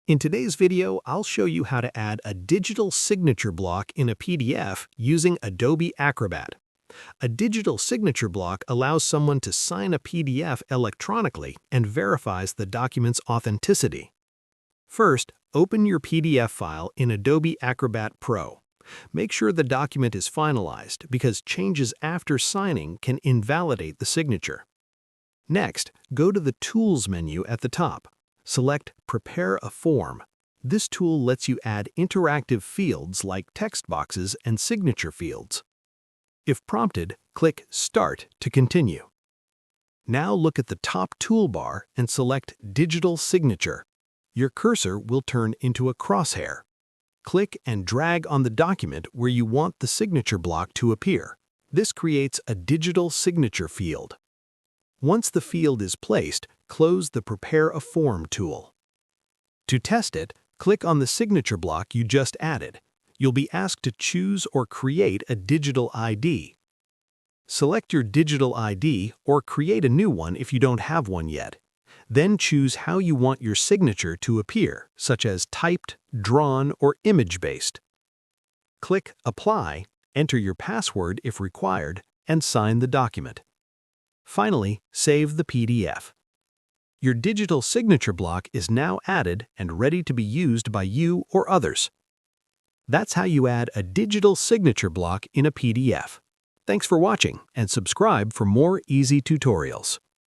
In today's video, I'll show you how to add a digital signature block in a PDF using Adobe Acrobat. A digital signature block allows someone to sign a PDF electronically and verifies the document's authenticity. First, open your PDF file in Adobe Acrobat Pro. Make sure the document is finalized because changes after signing can invalidate the signature. Next, go to the Tools menu at the top. Select Prepare a Form. This tool lets you add interactive fields like text boxes and signature fields. If prompted, click Start to continue. Now look at the top toolbar and select Digital Signature. Your cursor will turn into a crosshair. Click and drag on the document where you want the signature block to appear. This creates a digital signature field. Once the field is placed, close the Prepare a Form tool. To test it, click on the signature block you just added. You'll be asked to choose or create a digital ID. Select your digital ID or create a new one if you don't have one yet. Then choose how you want your signature to appear, such as typed, drawn, or image-based. Click Apply, enter your password if required, and sign the document. Finally, save the PDF. Your digital signature block is now added and ready to be used by you or others. That's how you add a digital signature block in a PDF. Thanks for watching and subscribe for more easy tutorials.